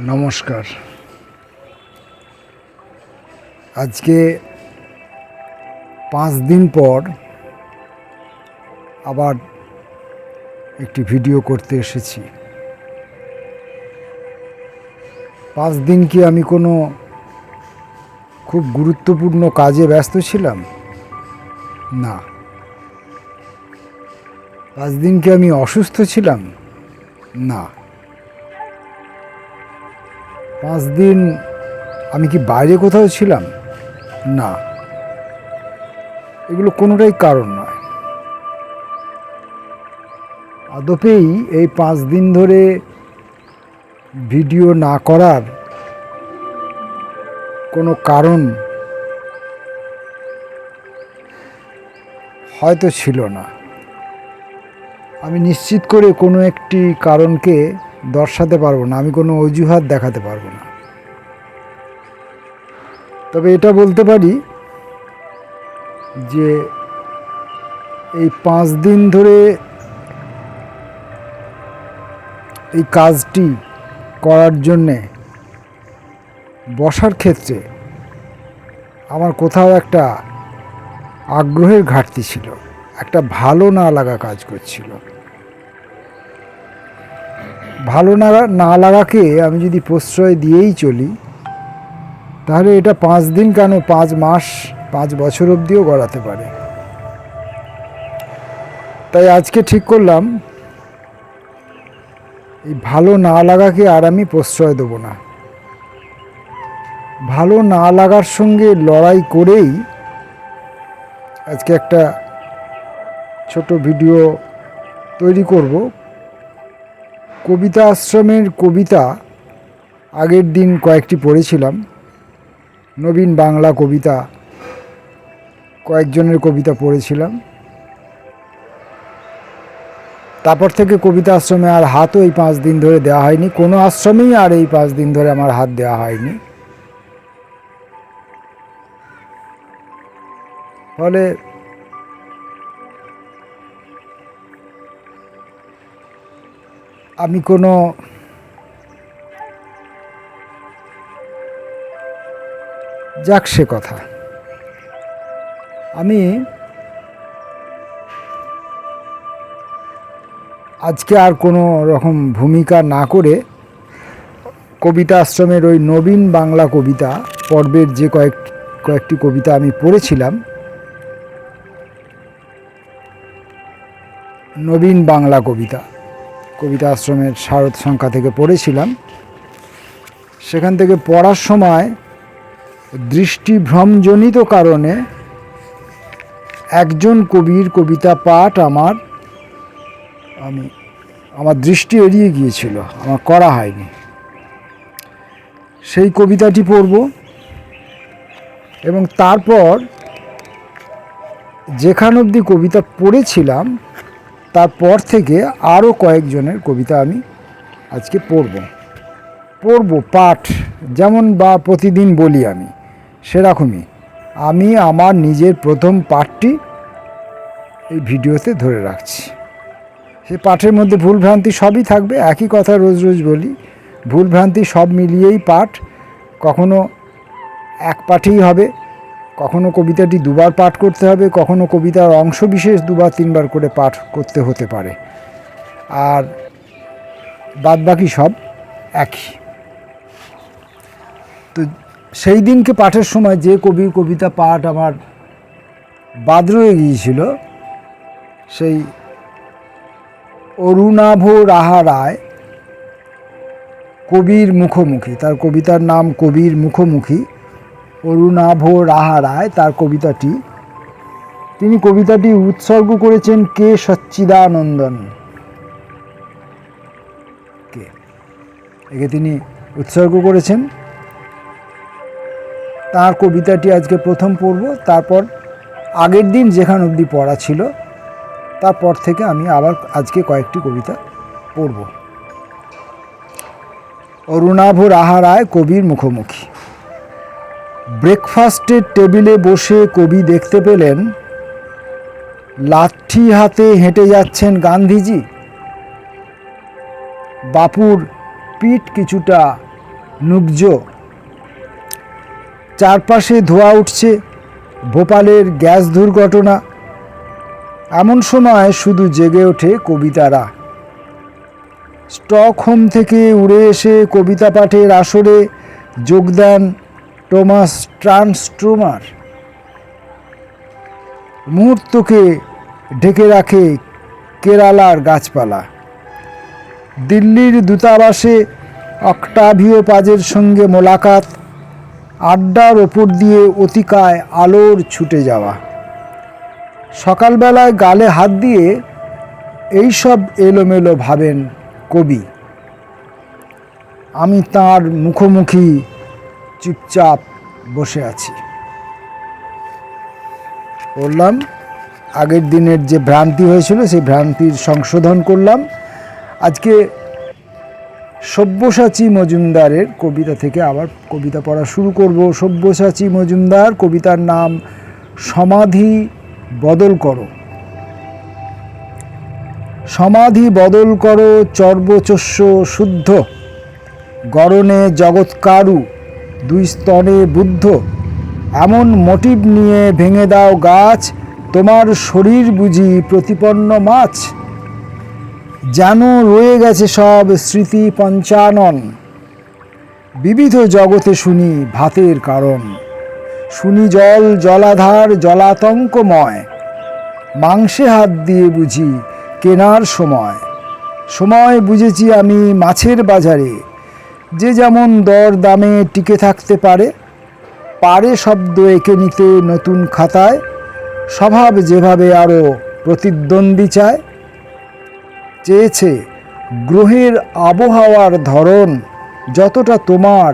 নমস্কার। আজকে 5 দিন পর আবার একটি ভিডিও করতে এসেছি। 5 দিন কি আমি কোনো খুব গুরুত্বপূর্ণ কাজে ব্যস্ত ছিলাম? না। 5 দিন কি আমি অসুস্থ ছিলাম? না। 5 দিন আমি কি বাইরে কোথাও ছিলাম? না। এগুলো কোনোটাই কারণ নয়। আদপেই এই 5 দিন ধরে ভিডিও না করার কোনো কারণ হয়তো ছিল না। আমি নিশ্চিত করে কোনো একটি কারণকে দর্শাতে পারবো না, আমি কোনো অজুহাত দেখাতে পারবো না। তবে এটা বলতে পারি যে এই 5 দিন ধরে এই কাজটি করার জন্যে বসার ক্ষেত্রে আমার কোথাও একটা আগ্রহের ঘাটতি ছিল, একটা ভালো না লাগা কাজ করছিল। ভালো না লাগাকে আমি যদি প্রশ্রয় দিয়েই চলি তাহলে এটা 5 দিন কেন 5 মাস 5 বছর অবধিও গড়াতে পারে। তাই আজকে ঠিক করলাম এই ভালো না লাগাকে আর আমি প্রশ্রয় দেবো না। ভালো না লাগার সঙ্গে লড়াই করেই আজকে একটা ছোট ভিডিও তৈরি করব। কবিতা আশ্রমের কবিতা আগের দিন কয়েকটি পড়েছিলাম, নবীন বাংলা কবিতা কয়েকজনের কবিতা পড়েছিলাম। তারপর থেকে কবিতা আশ্রমে আর হাতও এই 5 দিন ধরে দেওয়া হয়নি, কোনো আশ্রমেই আর এই 5 দিন ধরে আমার হাত দেওয়া হয়নি। ফলে আমি কোনো যাক সে কথা, আমি আজকে আর কোনো রকম ভূমিকা না করে কবিতা আশ্রমের ওই নবীন বাংলা কবিতা পর্বের যে কয়েকটি কবিতা আমি পড়েছিলাম, নবীন বাংলা কবিতা আশ্রমের শারদ সংখ্যা থেকে পড়েছিলাম। সেখান থেকে পড়ার সময় দৃষ্টিভ্রমজনিত কারণে একজন কবির কবিতা পাঠ আমার দৃষ্টি এড়িয়ে গিয়েছিল, আমার করা হয়নি। সেই কবিতাটি পড়ব এবং তারপর যেখান অবধি কবিতা পড়েছিলাম তারপর থেকে আরও কয়েকজনের কবিতা আমি আজকে পড়ব পাঠ, যেমন বা প্রতিদিন বলি আমি সেরকমই আমি আমার নিজের প্রথম পাঠটি এই ভিডিওতে ধরে রাখছি। সে পাঠের মধ্যে ভুলভ্রান্তি সবই থাকবে, একই কথা রোজ রোজ বলি, ভুলভ্রান্তি সব মিলিয়েই পাঠ। কখনো এক পাঠেই হবে, কখনো কবিতাটি দুবার পাঠ করতে হবে, কখনো কবিতার অংশ বিশেষ 2-3 বার করে পাঠ করতে হতে পারে, আর বাদবাকি সব একই। তো সেই দিনকে পাঠের সময় যে কবির কবিতা পাঠ আমার বাদ রয়ে গিয়েছিল, সেই অরুণাভ রাহা রায় কবির মুখোমুখি, তার কবিতার নাম কবির মুখোমুখি, অরুণাভ রাহা রায় তার কবিতাটি, তিনি কবিতাটি উৎসর্গ করেছেন কে সচ্চিদানন্দন কে, একে তিনি উৎসর্গ করেছেন। তার কবিতাটি আজকে প্রথম পড়ব, তারপর আগের দিন যেখান অবধি পড়া ছিল তারপর থেকে আমি আবার আজকে কয়েকটি কবিতা পড়ব। অরুণাভ রাহা রায় কবির মুখোমুখি। ব্রেকফাস্টের টেবিলে বসে কবি দেখতে পেলেন লাঠি হাতে হেঁটে যাচ্ছেন গান্ধীজি। বাপুর পিঠ কিছুটা নুব্জ। চারপাশে ধোঁয়া উঠছে, ভোপালের গ্যাস দুর্ঘটনা। এমন সময় শুধু জেগে ওঠে কবিতারা। স্টকহোম থেকে উড়ে এসে কবিতা পাঠের আসরে যোগ দেন টমাস ট্রানস্ট্রোমার। মুহূর্তকে ঢেকে রাখে কেরালার গাছপালা। দিল্লির দূতাবাসে অক্টাভিও পাজের সঙ্গে মোলাকাত, আড্ডার ওপর দিয়ে অতিকায় আলোর ছুটে যাওয়া। সকালবেলায় গালে হাত দিয়ে এইসব এলোমেলো ভাবেন কবি। আমি তাঁর মুখোমুখি চুপচাপ বসে আছি। বললাম, আগের দিনের যে ভ্রান্তি হয়েছিল সেই ভ্রান্তির সংশোধন করলাম। আজকে সব্যসাচী মজুমদারের কবিতা থেকে আবার কবিতা পড়া শুরু করব। সব্যসাচী মজুমদার, কবিতার নাম সমাধি বদল করো। সমাধি বদল করো চর্বচস্য শুদ্ধ, গরণে জগৎকারু দুই স্তনে বুদ্ধ। এমন মোটিভ নিয়ে ভেঙে দাও গাছ, তোমার শরীর বুঝি প্রতিপন্ন মাছ। যেন রয়ে গেছে সব স্মৃতি পঞ্চানন, বিবিধ জগতে শুনি ভাতের কারণ। শুনি জল জলাধার জলাতঙ্কময়, মাংসে হাত দিয়ে বুঝি কেনার সময়। সময় বুঝেছি আমি মাছের বাজারে, যে যেমন দর দামে টিকে থাকতে পারে। পারে শব্দ এঁকে নিতে নতুন খাতায়, স্বভাব যেভাবে আরও প্রতিদ্বন্দ্বী চায়। চেয়েছে গ্রহের আবহাওয়ার ধরন, যতটা তোমার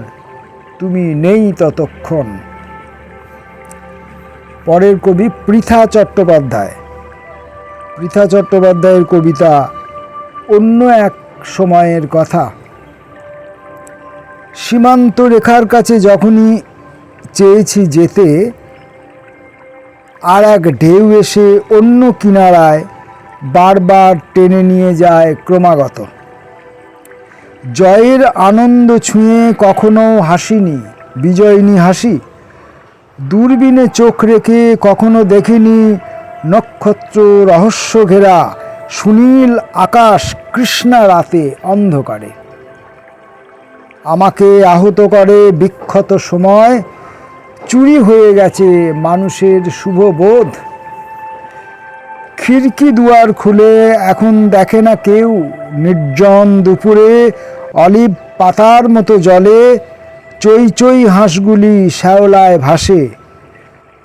তুমি নেই ততক্ষণ। পরের কবি পৃথা চট্টোপাধ্যায়। পৃথা চট্টোপাধ্যায়ের কবিতা অন্য এক সময়ের কথা। সীমান্ত রেখার কাছে যখনই চেয়েছি যেতে, আর এক ঢেউ এসে অন্য কিনারায় বারবার টেনে নিয়ে যায় ক্রমাগত। জয়ের আনন্দ ছুঁয়ে কখনো হাসিনি বিজয়িনী হাসি, দূরবীনে চোখ রেখে কখনো দেখিনি নক্ষত্র রহস্য ঘেরা সুনীল আকাশ কৃষ্ণা রাতে অন্ধকারে। আমাকে আহত করে বিক্ষত সময়, চুরি হয়ে গেছে মানুষের শুভ বোধ। খিড়কি দুয়ার খুলে এখন দেখে না কেউ, নির্জন দুপুরে অলিভ পাতার মতো জলে চই চই হাঁসগুলি শ্যাওলায় ভাসে।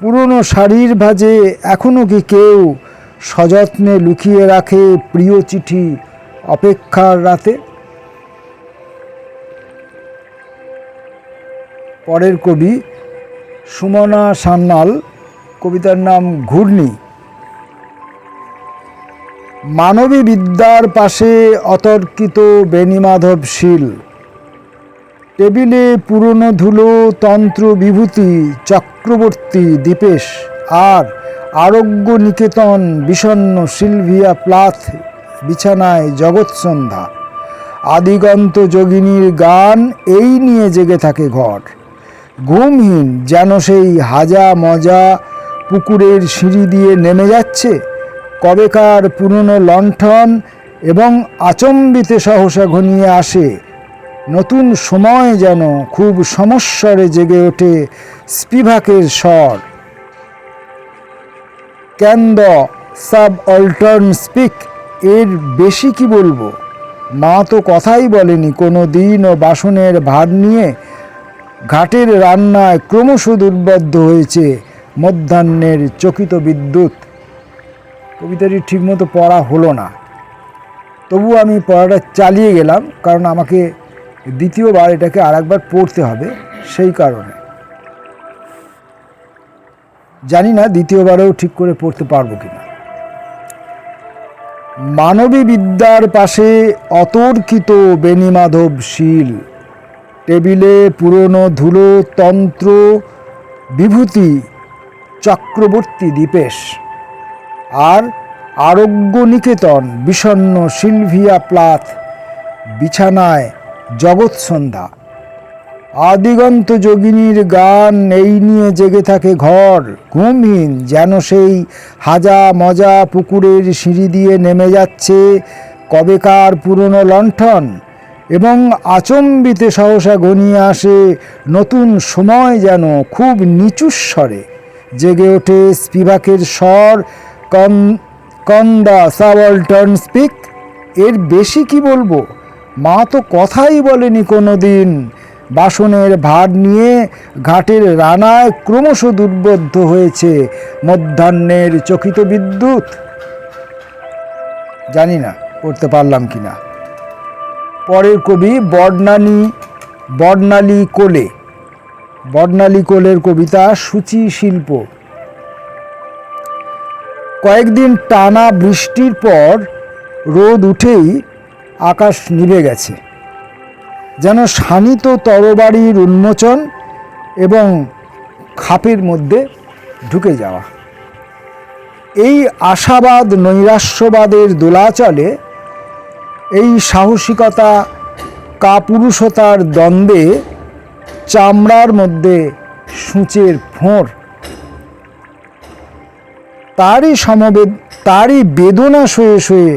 পুরনো শাড়ির ভাঁজে এখনো কি কেউ সযত্নে লুকিয়ে রাখে প্রিয় চিঠি অপেক্ষার রাতে। পরের কবি সুমনা সান্যাল, কবিতার নাম ঘূর্ণি। মানবী বিদ্যার পাশে অতর্কিত বেণীমাধব শীল, টেবিলে পুরনো ধুলো তন্ত্র বিভূতি চক্রবর্তী দীপেশ, আর আরোগ্য নিকেতন বিষণ্ণ সিলভিয়া প্লাথ, বিছানায় জগৎ সন্ধ্যা। আদিগন্ত যোগিনীর গান এই নিয়ে জেগে থাকে ঘর। ঘুমহীন যেন সেই হাজা মজা পুকুরের সিঁড়ি দিয়ে নেমে যাচ্ছে। কবেকার পুরনো লণ্ঠন এবং আচম্বিতে সহসা ঘনিয়ে আসে নতুন সময়, যেন খুব সমস্বরে জেগে ওঠে স্পিভাকের স্বর। ক্যান দ্য সাবঅল্টার্ন স্পিক, এর বেশি কি বলবো। মা তো কথাই বলেনি কোনো দিন, ও বাসনের ভার নিয়ে ঘাটের রান্নায় ক্রমশ দুর্বদ্ধ হয়েছে মধ্যাহ্নের চকিত বিদ্যুৎ। কবিতাটি ঠিকমতো পড়া হলো না, তবু আমি পড়াটা চালিয়ে গেলাম, কারণ আমাকে দ্বিতীয়বার এটাকে আরেকবার পড়তে হবে। সেই কারণে জানি না দ্বিতীয়বারেও ঠিক করে পড়তে পারবো কিনা। মানবী বিদ্যার পাশে অতর্কিত বেণীমাধব শীল, টেবিলে পুরনো ধুলো তন্ত্র বিভূতি চক্রবর্তী দীপেশ, আর আরোগ্য নিকেতন বিষণ্ণ সিলভিয়া প্লাথ, বিছানায় জগৎ সন্ধ্যা। আদিগন্ত যোগিনীর গান এই নিয়ে জেগে থাকে ঘর, ঘুমহীন যেন সেই হাজা মজা পুকুরের সিঁড়ি দিয়ে নেমে যাচ্ছে কবেকার পুরনো লণ্ঠন, এবং আচম্বিতে সহসা ঘনিয়ে আসে নতুন সময় যেন খুব নিচু স্বরে জেগে ওঠে স্পিভাকের স্বর, কন দ্য সাবঅল্টার্ন স্পিক। এর বেশি কি বলবো? মা তো কথাই বলেনি কোনো দিন। বাসনের ভার নিয়ে ঘাটের রানায় ক্রমশ দুর্বোধ্য হয়েছে মধ্যাহ্নের চকিত বিদ্যুৎ। জানি না পড়তে পারলাম কিনা। পরের কবি বর্ণালী কোলে। বর্ণালী কোলের কবিতা সূচি শিল্প। কয়েকদিন টানা বৃষ্টির পর রোদ উঠেই আকাশ নিভে গেছে, যেন শানিত তরবারির উন্মোচন এবং খাপের মধ্যে ঢুকে যাওয়া। এই আশাবাদ নৈরাশ্যবাদের দোলাচলে, এই সাহসিকতা কাপুরুষতার দ্বন্দ্বে চামড়ার মধ্যে সূচের ফোঁড়, তারই বেদনা সয়ে সয়ে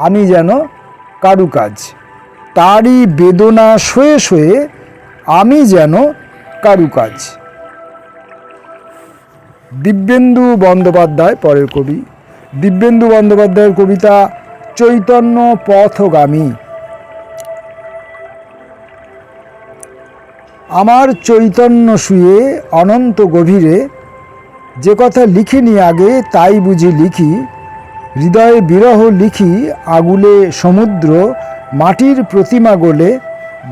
আমি যেন কারুকাজ। তারই বেদনা সয়ে সয়ে আমি যেন কারুকাজ। দিব্যেন্দু বন্দ্যোপাধ্যায় পরের কবি। দিব্যেন্দু বন্দ্যোপাধ্যায়ের কবিতা চৈতন্য পথগামী। আমার চৈতন্য শুয়ে অনন্ত গভীরে, যে কথা লিখিনি আগে তাই বুঝি লিখি, হৃদয়ে বিরহ লিখি আগুলে সমুদ্র, মাটির প্রতিমা গলে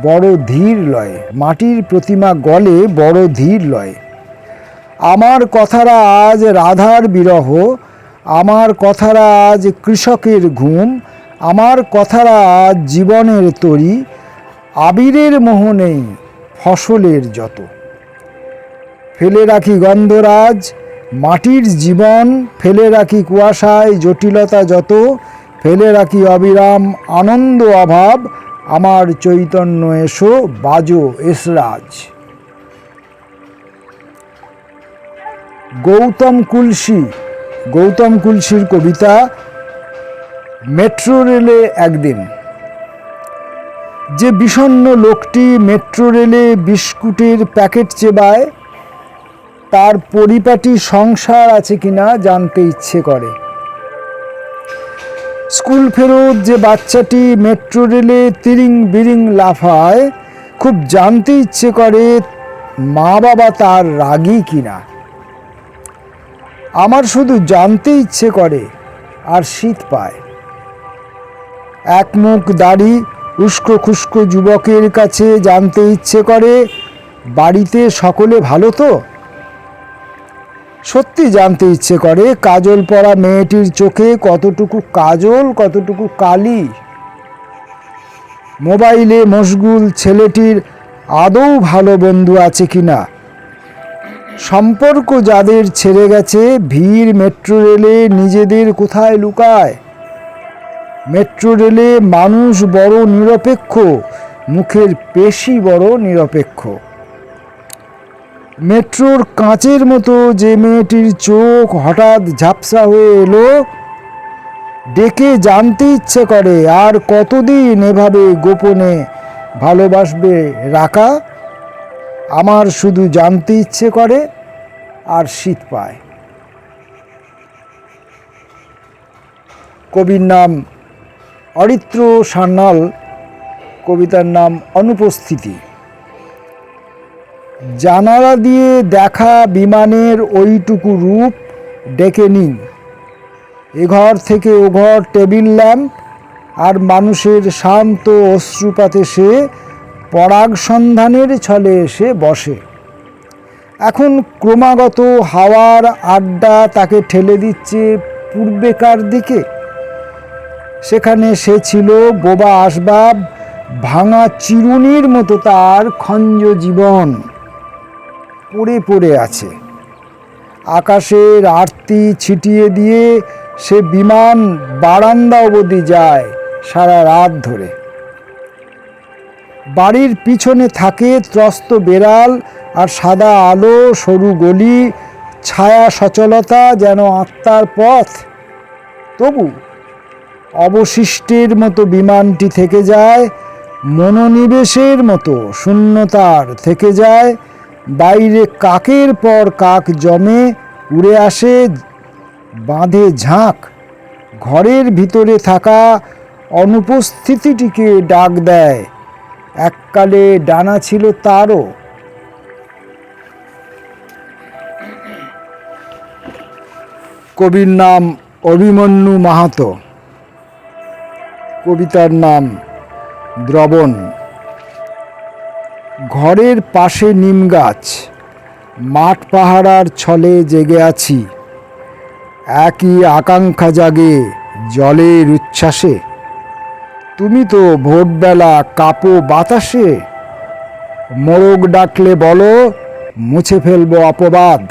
বড় ধীর লয়, মাটির প্রতিমা গলে বড় ধীর লয়। আমার কথারা আজ রাধার বিরহ, আমার কথারা আজ কৃষকের ঘুম, আমার কথারা আজ জীবনের তরি, আবিরের মোহ নেই ফসলের যত। ফেলে রাখি গন্ধরাজ মাটির জীবন, ফেলে রাখি কুয়াশায় জটিলতা যত, ফেলে রাখি অবিরাম আনন্দ অভাব, আমার চৈতন্য এসো বাজো এসরাজ। গৌতম কুলসির কবিতা মেট্রো রেলে একদিন। যে বিষণ্ণ লোকটি মেট্রো রেলে বিস্কুটের প্যাকেট চেবায়, তার পরিপাটি সংসার আছে কিনা জানতে ইচ্ছে করে। স্কুল ফেরত যে বাচ্চাটি মেট্রো রেলে তিরিং বিরিং লাফায়, খুব জানতে ইচ্ছে করে মা বাবা তার রাগী কিনা। আমার শুধু জানতে ইচ্ছে করে আর শীত পায়। এক মুখ দাড়ি উস্কো খুস্কো যুবকের কাছে জানতে ইচ্ছে করে বাড়িতে সকলে ভালো তো। সত্যি জানতে ইচ্ছে করে কাজল পরা মেয়েটির চোখে কতটুকু কাজল কতটুকু কালি। মোবাইলে মশগুল ছেলেটির আদৌ ভালো বন্ধু আছে কিনা। সম্পর্ক যাদের ছেড়ে গেছে ভিড় মেট্রো রেলে নিজেদের কোথায় লুকায়। মেট্রো রেলে মানুষ বড় নিরপেক্ষ, মুখের পেশি বড় নিরপেক্ষ। মেট্রোর কাঁচের মতো যে মেয়েটির চোখ হঠাৎ ঝাপসা হয়ে এলো, ডেকে জানতে ইচ্ছে করে আর কতদিন এভাবে গোপনে ভালোবাসবে রাকা। আমার শুধু জানতে ইচ্ছে করে আর শীত পায়। কবির নাম অরিত্র সান্যাল, কবিতার নাম অনুপস্থিতি। জানালা দিয়ে দেখা বিমানের ওইটুকু রূপ ডেকে নিন। এঘর থেকে ওঘর টেবিল ল্যাম্প আর মানুষের শান্ত অশ্রুপাতে সে পরাগ সন্ধানের ছলে এসে বসে। এখন ক্রমাগত হাওয়ার আড্ডা তাকে ঠেলে দিচ্ছে পূর্বেকার দিকে। সেখানে সে ছিল বোবা আসবাব, ভাঙা চিরুনির মতো তার খঞ্জ জীবন পড়ে পড়ে আছে। আকাশের আরতি ছিটিয়ে দিয়ে সে বিমান বারান্দা অবধি যায় সারা রাত ধরে। বাড়ির পিছনে থাকে ত্রস্ত বেড়াল আর সাদা আলো, সরু গলি, ছায়া সচলতা যেন আত্মার পথ। তবু অবশিষ্টের মতো বিমানটি থেকে যায়, মনোনিবেশের মতো শূন্যতার থেকে যায়। বাইরে কাকের পর কাক জমে, উড়ে আসে, বাঁধে ঝাঁক। ঘরের ভিতরে থাকা অনুপস্থিতিটিকে ডাক দেয়। এককালে ডানা ছিল তারও। কবির নাম অভিমন্যু মাহাতো, কবিতার নাম দ্রবণ। ঘরের পাশে নিম গাছ, মাঠ পাহারার ছলে জেগে আছি। একই আকাঙ্ক্ষা জাগে জলের উচ্ছ্বাসে। তুমি তো ভোরবেলা কাঁপো বাতাসে। মোরগ ডাকলে বলো, মুছে ফেলবো অপবাদ।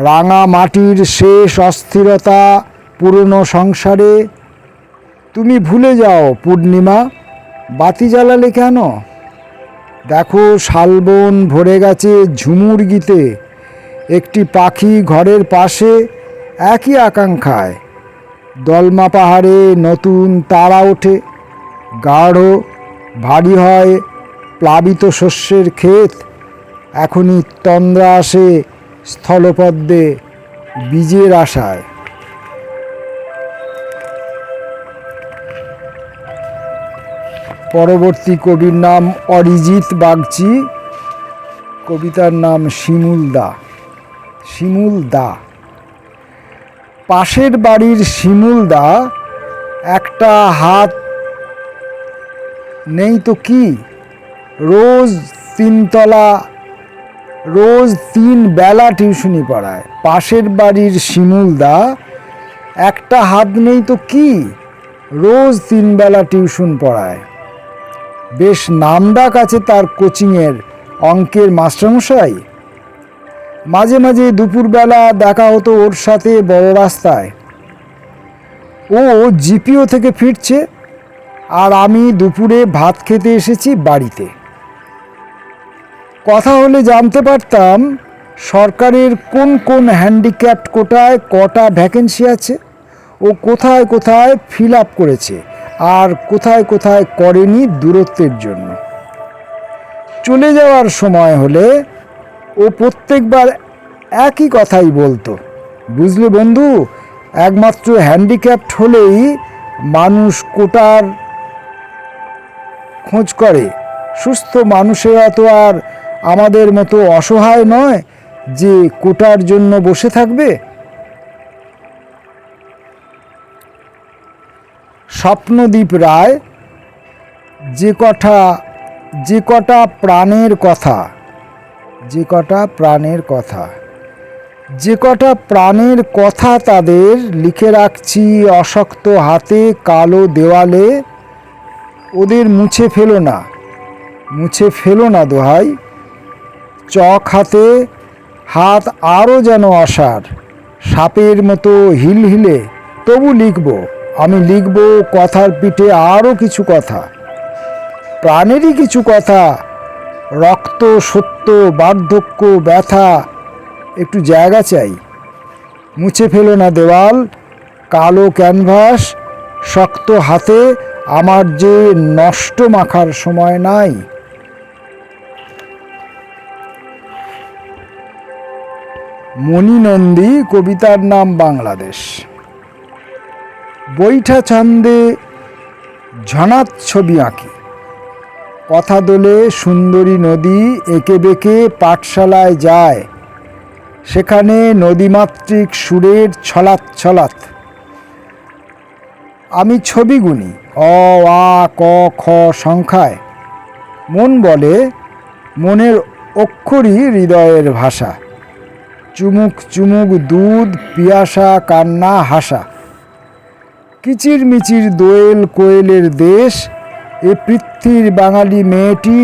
রাঙা মাটির শেষ অস্থিরতা পুরনো সংসারে। তুমি ভুলে যাও পূর্ণিমা, বাতি জ্বালালে কেন? দেখো শালবন ভরে গেছে ঝুমুর গীতে। একটি পাখি ঘরের পাশে, একই আকাঙ্ক্ষায়। দলমা পাহাড়ে নতুন তারা ওঠে, গাঢ় ভারী হয় প্লাবিত শস্যের ক্ষেত। এখনই তন্দ্রা আসে স্থলপদ্মে বীজের আশায়। পরবর্তী কবির নাম অরিজিৎ বাগচি, কবিতার নাম শিমুল দা। শিমুল দা। পাশের বাড়ির শিমুল দা একটা হাত নেই তো কি, রোজ 3 বেলা টিউশনি পড়ায়। পাশের বাড়ির শিমুল দা একটা হাত নেই তো কি, রোজ 3 বেলা টিউশন পড়ায়। বেশ নামডাক আছে তার কোচিংয়ের অঙ্কের মাস্টারমশাই। মাঝে মাঝে দুপুরবেলা দেখা হতো ওর সাথে বড় রাস্তায়। ও জিপিও থেকে ফিরছে, আর আমি দুপুরে ভাত খেতে এসেছি বাড়িতে। কথা হলে জানতে পারতাম সরকারের কোন কোন হ্যান্ডিক্যাপড কোটায় কটা ভ্যাকেন্সি আছে, ও কোথায় কোথায় ফিল আপ করেছে আর কোথায় কোথায় করেনি দূরত্বের জন্য। চলে যাওয়ার সময় হলে ও প্রত্যেকবার একই কথাই বলতো, বুঝলে বন্ধু, একমাত্র হ্যান্ডিক্যাপড হলেই মানুষ কোটার খোঁজ করে। সুস্থ মানুষেরা তো আর আমাদের মতো অসহায় নয় যে কোটার জন্য বসে থাকবে। স্বপ্নদীপ রায়। যে কটা প্রাণের কথা, যে কটা প্রাণের কথা তাদের লিখে রাখছি অশক্ত হাতে কালো দেওয়ালে। ওদের মুছে ফেলো না দোহাই। চক হাতে হাত আরও যেন অসাড়, সাপের মতো হিলহিলে। তবু আমি লিখব কথার পিঠে আরও কিছু কথা, প্রাণেরই কিছু কথা। রক্ত, সত্য, বার্ধক্য, ব্যথা। একটু জায়গা চাই। মুছে ফেলো না দেওয়াল, কালো ক্যানভাস শক্ত হাতে। আমার যে নষ্ট মাখার সময় নাই। মণি নন্দী, কবিতার নাম বাংলাদেশ। বৈঠা ছন্দে ঝনাত ছবি আঁকি। কথা দোলে সুন্দরী নদী এঁকে বেঁকে পাঠশালায় যায়। সেখানে নদীমাতৃক সুরের ছলাৎ। আমি ছবি গুনি অ, আ, ক, খ সংখ্যায়। মন বলে, মনের অক্ষরই হৃদয়ের ভাষা। চুমুক চুমুক দুধ, পিয়াসা, কান্না, হাসা। কিচির মিচির দোয়েল কোয়েলের দেশ। এ পৃথ্বীর বাঙালি মেয়েটি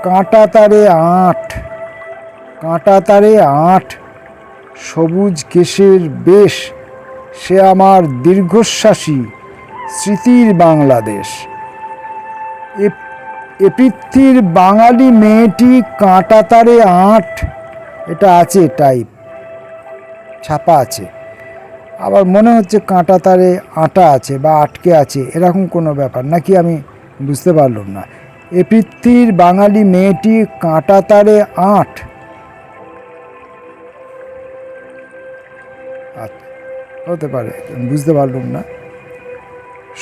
কাঁটা তারে আঁট, সবুজ কেশের বেশ। সে আমার দীর্ঘশ্বাসী স্মৃতির বাংলাদেশ। এ এ পৃথ্বীর বাঙালি মেয়েটি কাঁটা তারে আঁট, এটা আছে টাইপ, ছাপা আছে। আবার মনে হচ্ছে কাঁটা তারে আটা আছে বা আটকে আছে, এরকম কোনো ব্যাপার নাকি আমি বুঝতে পারলাম না। এ পৃথ্বীর বাঙালি মেয়েটি কাঁটা তারে আঁট, হতে পারে, বুঝতে পারলাম না।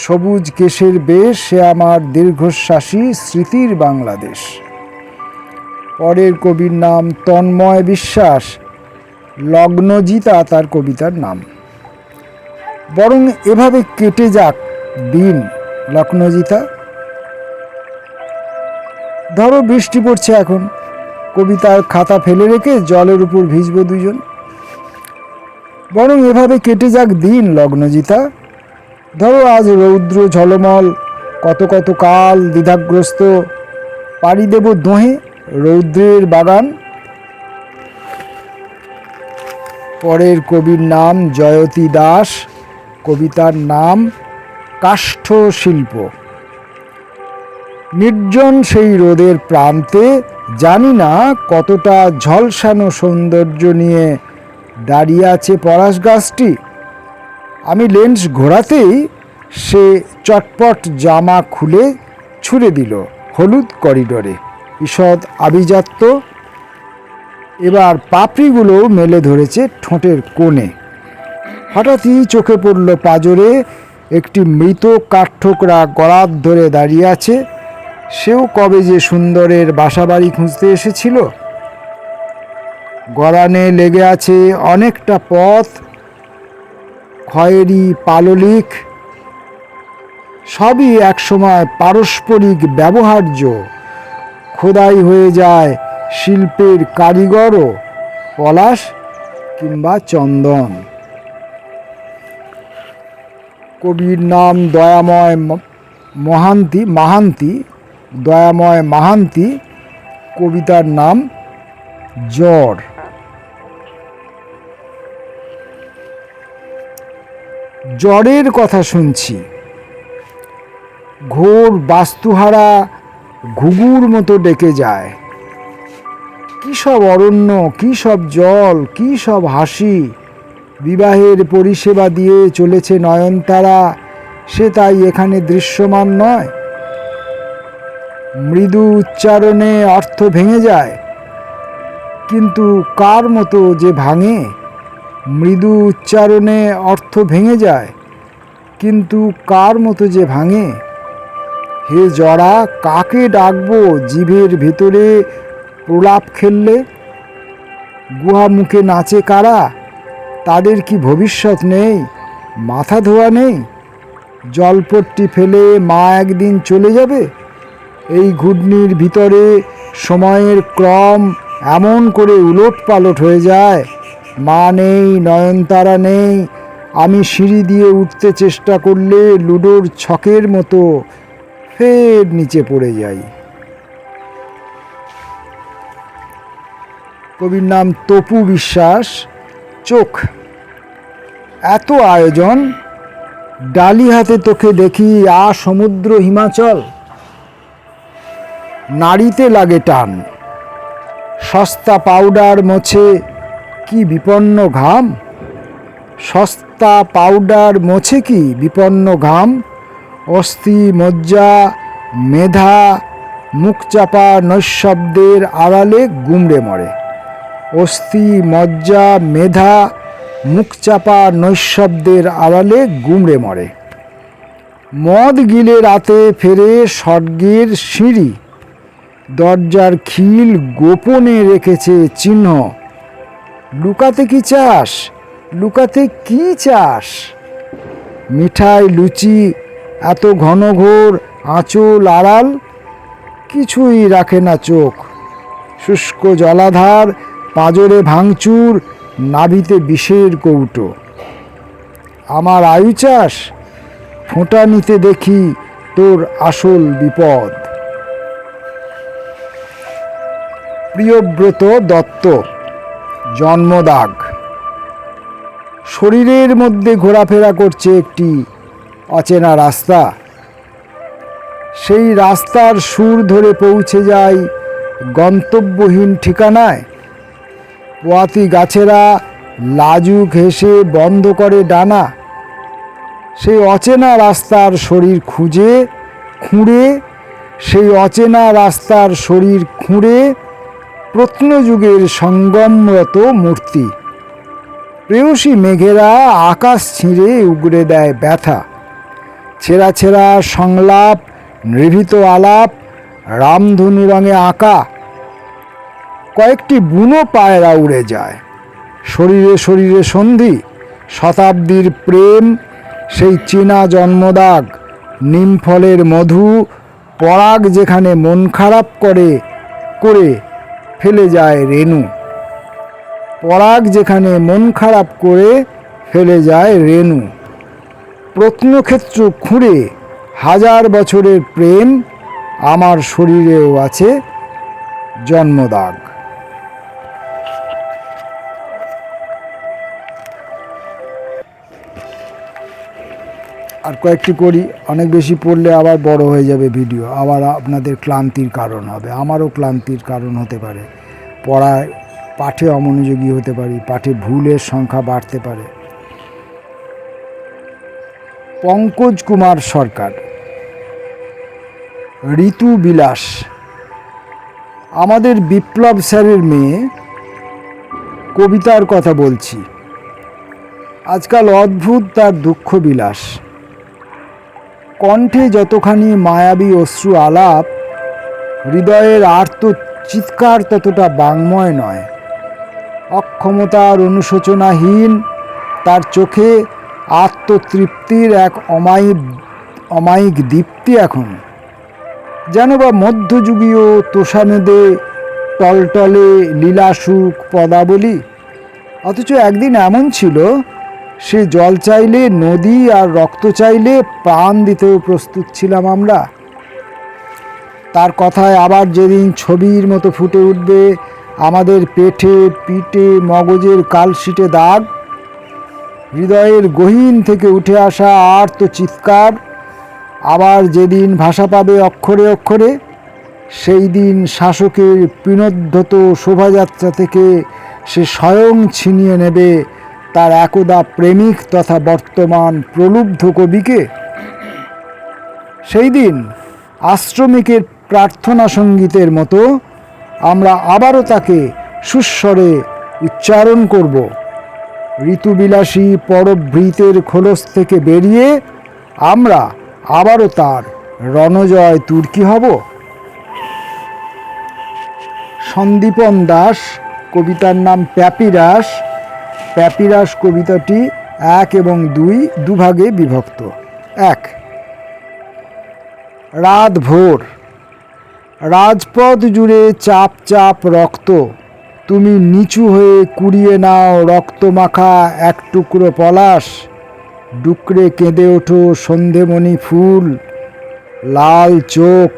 সবুজ কেশের বেশ, সে আমার দীর্ঘশ্বাসী স্মৃতির বাংলাদেশ। পরের কবির নাম তন্ময় বিশ্বাস, লগ্নজিতা তার কবিতার নাম। বরং এভাবে কেটে যাক দিন লগ্নজিতা। ধরো বৃষ্টি পড়ছে এখন, কবিতার খাতা ফেলে রেখে জলের উপর ভিজবো দুজন। বরং এভাবে কেটে যাক দিন লগ্নজিতা। ধরো আজ রৌদ্র ঝলমল, কত কত কাল দ্বিধাগ্রস্ত, পাড়ি দেব দোহে রৌদ্রের বাগান। পরের কবির নাম জয়তী দাস, কবিতার নাম কাষ্ঠ শিল্প। নির্জন সেই রোদের প্রান্তে, জানি না কতটা ঝলসানো সৌন্দর্য নিয়ে দাঁড়িয়ে আছে পলাশ গাছটি। আমি লেন্স ঘোরাতেই সে চটপট জামা খুলে ছুঁড়ে দিল হলুদ করিডোরে, ঈষৎ আভিজাত্য। এবার পাপড়িগুলো মেলে ধরেছে ঠোঁটের কোণে। হঠাৎই চোখে পড়ল পাজরে একটি মৃত কাঠঠোকরা গলাত ধরে দাঁড়িয়ে আছে। সেও কবে যে সুন্দরের বাসাবাড়ি খুঁজতে এসেছিল। গড়ানে লেগে আছে অনেকটা পথ, খয়েরি পাললিক, সবই একসময় পারস্পরিক ব্যবহার্য। খোদাই হয়ে যায় শিল্পের কারিগরও, পলাশ কিংবা চন্দন। কবির নাম দয়াময় মাহান্তি, দয়াময় মাহান্তি, কবিতার নাম জ্বর। জ্বরের কথা শুনছি, ঘোর বাস্তুহারা ঘুঘুর মতো ডেকে যায়। কী সব অরণ্য, কী সব জল, কী সব হাসি, বিবাহের পরিষেবা দিয়ে চলেছে নয়নতারা, সে তাই এখানে দৃশ্যমান নয়। মৃদু উচ্চারণে অর্থ ভেঙে যায়, কিন্তু কার মতো যে ভাঙে। মৃদু উচ্চারণে অর্থ ভেঙে যায়, কিন্তু কার মতো যে ভাঙে। হে জরা, কাকে ডাকবো জিভের ভেতরে প্রলাপ খেললে? গুহা মুখে নাচে কারা, তাদের কি ভবিষ্যৎ নেই, মাথা ধোয়া নেই? জলপট্টি ফেলে মা একদিন চলে যাবে। এই ঘূর্ণির ভিতরে সময়ের ক্রম এমন করে উলটপালট হয়ে যায়। মা নেই, নয়নতারা নেই, আমি সিঁড়ি দিয়ে উঠতে চেষ্টা করলে লুডোর ছকের মতো ফের নিচে পড়ে যাই। কবির নাম তপু বিশ্বাস, চোখ। এত আয়োজন, ডালি হাতে তোকে দেখি সমুদ্র হিমাচল। নাড়িতে লাগে টান, সস্তা পাউডার মোছে কি বিপন্ন ঘাম। সস্তা পাউডার মোছে কি বিপন্ন ঘাম। অস্থি মজ্জা মেধা মুখ চাপা নৈশব্দের আড়ালে গুমড়ে মরে। অস্থি মজ্জা মেধা মুখ চাপা নৈশব্দের আড়ালে গুমড়ে মরে। মদ গিলে রাতে ফেরে স্বর্গের সিঁড়ি, দরজার খিল গোপনে রেখেছে চিহ্ন। লুকাতে কি চাস, লুকাতে কি চাস? মিঠাই লুচি এত ঘনঘোর আঁচল আড়াল, কিছুই রাখে না চোখ। শুষ্ক জলাধার, পাঁজরে ভাঙচুর, নাভিতে বিষের কৌটো। আমার আয়ু চাস, ফোঁটা নিতে দেখি তোর আসল বিপদ। প্রিয়ব্রত দত্ত, জন্মদাগ। শরীরের মধ্যে ঘোরাফেরা করছে একটি অচেনা রাস্তা। সেই রাস্তার সুর ধরে পৌঁছে যায় গন্তব্যহীন ঠিকানায়। পোয়াতি গাছেরা লাজুক হেসে বন্ধ করে ডানা। সেই অচেনা রাস্তার শরীর খুঁড়ে সেই অচেনা রাস্তার শরীর খুঁড়ে প্রত্নযুগের সঙ্গমরত মূর্তি। প্রেয়সী মেঘেরা আকাশ ছিঁড়ে উগরে দেয় ব্যথা। ছেঁড়া ছেঁড়া সংলাপ, নিভৃত আলাপ, রামধনু রঙে আঁকা। কয়েকটি বুনো পায়রা উড়ে যায়। শরীরে শরীরে সন্ধি, শতাব্দীর প্রেম, সেই চেনা জন্মদাগ, নিমফলের মধু, পরাগ যেখানে মন খারাপ করে ফেলে যায় রেণু। পরাগ যেখানে মন খারাপ করে ফেলে যায় রেণু। প্রত্নক্ষেত্র খুঁড়ে হাজার বছরের প্রেম, আমার শরীরেও আছে জন্মদাগ। আর কয়েকটি করি, অনেক বেশি পড়লে আবার বড় হয়ে যাবে ভিডিও, আবার আপনাদের ক্লান্তির কারণ হবে, আমারও ক্লান্তির কারণ হতে পারে। পাঠে অমনোযোগী হতে পারি, পাঠে ভুলের সংখ্যা বাড়তে পারে। পঙ্কজ কুমার সরকার, ঋতু বিলাস। আমাদের বিপ্লব স্যারের মেয়ে কবিতার কথা বলছি। আজকাল অদ্ভুত তার দুঃখ বিলাস। কণ্ঠে যতখানি মায়াবী অশ্রু আলাপ, হৃদয়ের আর্ত চিৎকার ততটা বাংময় নয়। অক্ষমতার অনুশোচনাহীন তার চোখে আত্মতৃপ্তির এক অমায়িক দীপ্তি এখন। যেন বা মধ্যযুগীয় তোষামেদে টলটলে লীলাসুখ পদাবলী। অথচ একদিন এমন ছিল, সে জল চাইলে নদী আর রক্ত চাইলে প্রাণ দিতেও প্রস্তুত ছিলাম আমরা। তার কথায় আবার যেদিন ছবির মতো ফুটে উঠবে আমাদের পেটে পিঠে মগজের কালশিটে দাগ, হৃদয়ের গহীন থেকে উঠে আসা আর্ত চিৎকার, আবার যেদিন ভাষা পাবে অক্ষরে অক্ষরে, সেই দিন শাসকের পিনোদ্ধত শোভাযাত্রা থেকে সে স্বয়ং ছিনিয়ে নেবে তার একদা প্রেমিক তথা বর্তমান প্রলুব্ধ কবিকে। সেই দিন আশ্রমিকের প্রার্থনা সঙ্গীতের মতো আমরা আবারও তাকে সুস্বরে উচ্চারণ করব। ঋতুবিলাসী পরবৃতের খোলস থেকে বেরিয়ে আমরা আবারও তার রণজয় তুর্কি হব। সন্দীপন দাস, কবিতার নাম প্যাপিরাস। প্যাপিরাস কবিতাটি 1 এবং 2 দুভাগে বিভক্ত। 1। রাত ভোর। রাজপথ জুড়ে চাপ চাপ রক্ত, তুমি নিচু হয়ে কুড়িয়ে নাও রক্তমাখা এক টুকরো পলাশ। ডুকরে কেঁদে ওঠো সন্ধেমণি ফুল, লাল চোখ,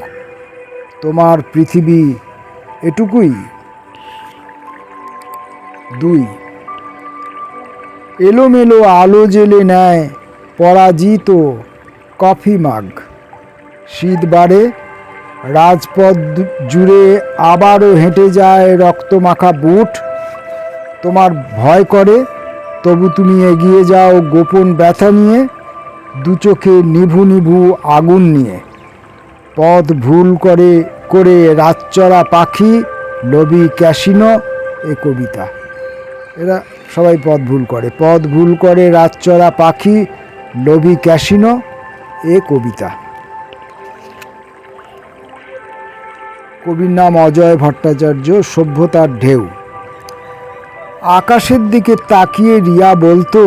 তোমার পৃথিবী এটুকুই। 2। এলোমেলো আলো জেলে নেয় পরাজিত কফি মাগ। শীত বাড়ে, রাজপথ জুড়ে আবারও হেঁটে যায় রক্তমাখা বুট। তোমার ভয় করে, তবু তুমি এগিয়ে যাও গোপন ব্যথা নিয়ে, দু চোখে নিভু নিভু আগুন নিয়ে। পথ ভুল করে রাতচরা পাখি, লবি ক্যাসিনো। এ কবিতা। এরা সবাই পথ ভুল করে রাতচরা পাখি, লবি ক্যাসিনো। এ কবিতা। কবির নাম অজয় ভট্টাচার্য। সভ্যতার ঢেউ। আকাশের দিকে তাকিয়ে রিয়া বলতো,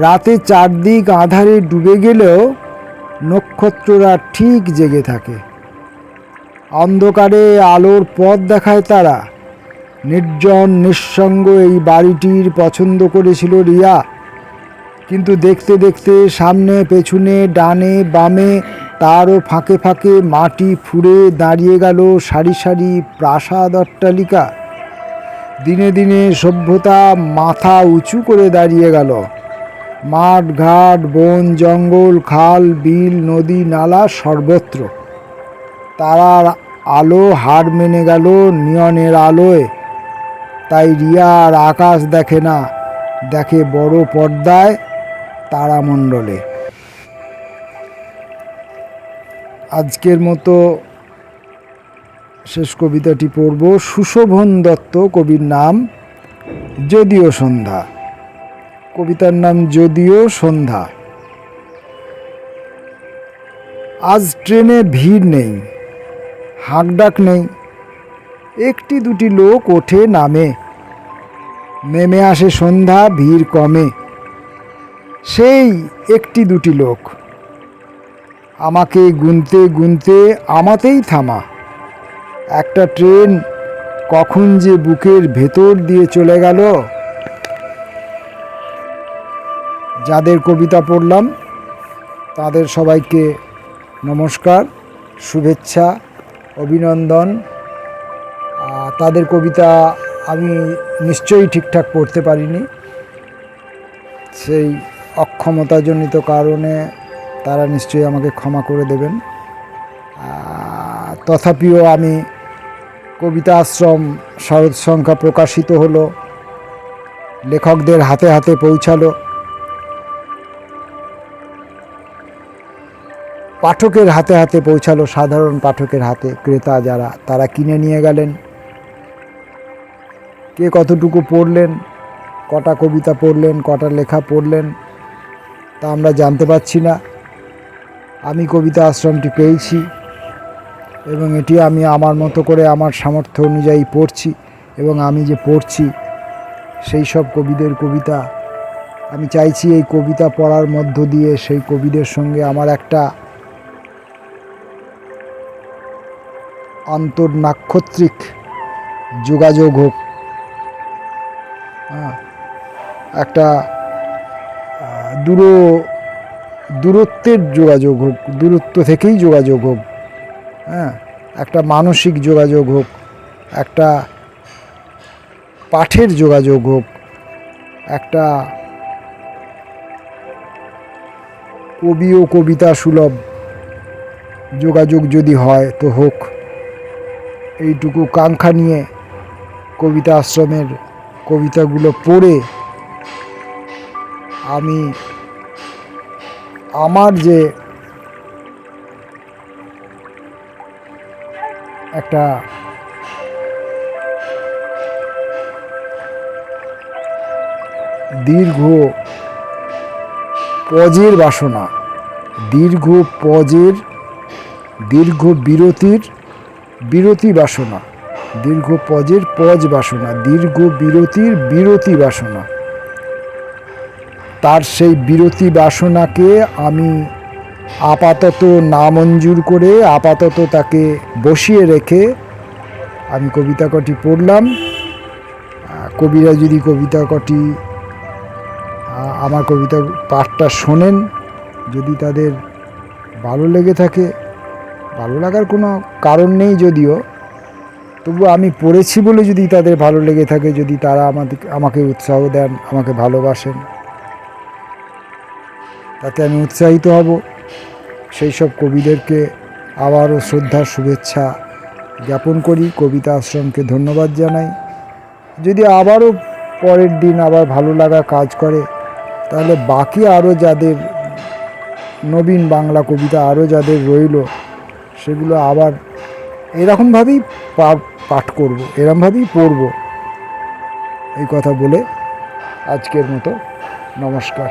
রাতে চারদিক আঁধারে ডুবে গেলেও নক্ষত্ররা ঠিক জেগে থাকে। অন্ধকারে আলোর পথ দেখায় তারা। নির্জন নিঃসঙ্গ এই বাড়িটির পছন্দ করেছিল রিয়া। কিন্তু দেখতে দেখতে সামনে পেছনে ডানে বামে তারও ফাঁকে ফাঁকে মাটি ফুঁড়ে দাঁড়িয়ে গেল সারি সারি প্রাসাদ অট্টালিকা। দিনে দিনে সভ্যতা মাথা উঁচু করে দাঁড়িয়ে গেল। মাঠ ঘাট বন জঙ্গল খাল বিল নদী নালা সর্বত্র। তারার আলো হার মেনে গেল নিয়নের আলোয়, তাই রিয়া আর আকাশ দেখে না, দেখে বড় পর্দায় তারামণ্ডলে। আজকের মতো শেষ কবিতাটি পড়ব। সুশোভন দত্ত কবির নাম, যদিও সন্ধ্যা। কবিতার নাম যদিও সন্ধ্যা। আজ ট্রেনে ভিড় নেই, হাঁকডাক নেই, একটি দুটি লোক ওঠে নামে, নেমে আসে সন্ধ্যা, ভিড় কমে। সেই একটি দুটি লোক আমাকে গুনতে গুনতে আমাতেই থামা। একটা ট্রেন কখন যে বুকের ভেতর দিয়ে চলে গেল। যাদের কবিতা পড়লাম তাদের সবাইকে নমস্কার, শুভেচ্ছা, অভিনন্দন। তাদের কবিতা আমি নিশ্চয়ই ঠিকঠাক পড়তে পারিনি, সেই অক্ষমতাজনিত কারণে তারা নিশ্চয়ই আমাকে ক্ষমা করে দেবেন। তথাপিও আমি কবিতা আশ্রম শরৎ সংখ্যা প্রকাশিত হলো, লেখকদের হাতে হাতে পৌঁছালো, পাঠকের হাতে হাতে পৌঁছালো, সাধারণ পাঠকের হাতে, ক্রেতা যারা তারা কিনে নিয়ে গেলেন। কে কতটুকু পড়লেন, কটা কবিতা পড়লেন, কটা লেখা পড়লেন তা আমরা জানতে পারছি না। আমি কবিতা আশ্রমটি পেয়েছি এবং এটি আমি আমার মতো করে আমার সামর্থ্য অনুযায়ী পড়ছি, এবং আমি যে পড়ছি সেই সব কবিদের কবিতা আমি চাইছি এই কবিতা পড়ার মধ্য দিয়ে সেই কবিদের সঙ্গে আমার একটা আন্তর্নাক্ষত্রিক যোগাযোগ হোক, একটা দূরত্বের যোগাযোগ হোক, দূরত্ব থেকেই যোগাযোগ হোক, একটা মানসিক যোগাযোগ হোক, একটা পাঠের যোগাযোগ হোক, একটা কবি ও কবিতা সুলভ যোগাযোগ যদি হয় তো হোক। এইটুকু কাঙ্ক্ষা নিয়ে কবিতা আশ্রমের কবিতাগুলো পড়ে আমি আমার যে একটা দীর্ঘ পজের বাসনা, দীর্ঘ পজের, দীর্ঘ বিরতির বিরতি বাসনা, দীর্ঘ পজের পজ বাসনা, দীর্ঘ বিরতির বিরতি বাসনা, তার সেই বিরতি বাসনাকে আমি আপাতত নামঞ্জুর করে, আপাতত তাকে বসিয়ে রেখে আমি কবিতা কটি পড়লাম। কবিরা যদি কবিতা কটি আমার কবিতা পাঠটা শোনেন, যদি তাদের ভালো লেগে থাকে, ভালো লাগার কোনো কারণ নেই যদিও, তবু আমি পড়েছি বলে যদি তাদের ভালো লেগে থাকে, যদি তারা আমাকে উৎসাহ দেন, আমাকে ভালোবাসেন, তাতে আমি উৎসাহিত হব। সেই সব কবিদেরকে আবারও শ্রদ্ধার শুভেচ্ছা জ্ঞাপন করি, কবিতা আশ্রমকে ধন্যবাদ জানাই। যদি আবারও পরের দিন আবার ভালো লাগা কাজ করে, তাহলে বাকি আরও যাদের নবীন বাংলা কবিতা আরও যাদের রইল সেগুলো আবার এরকমভাবেই পাঠ করব, এরকমভাবেই পড়ব। এই কথা বলে আজকের মতো নমস্কার।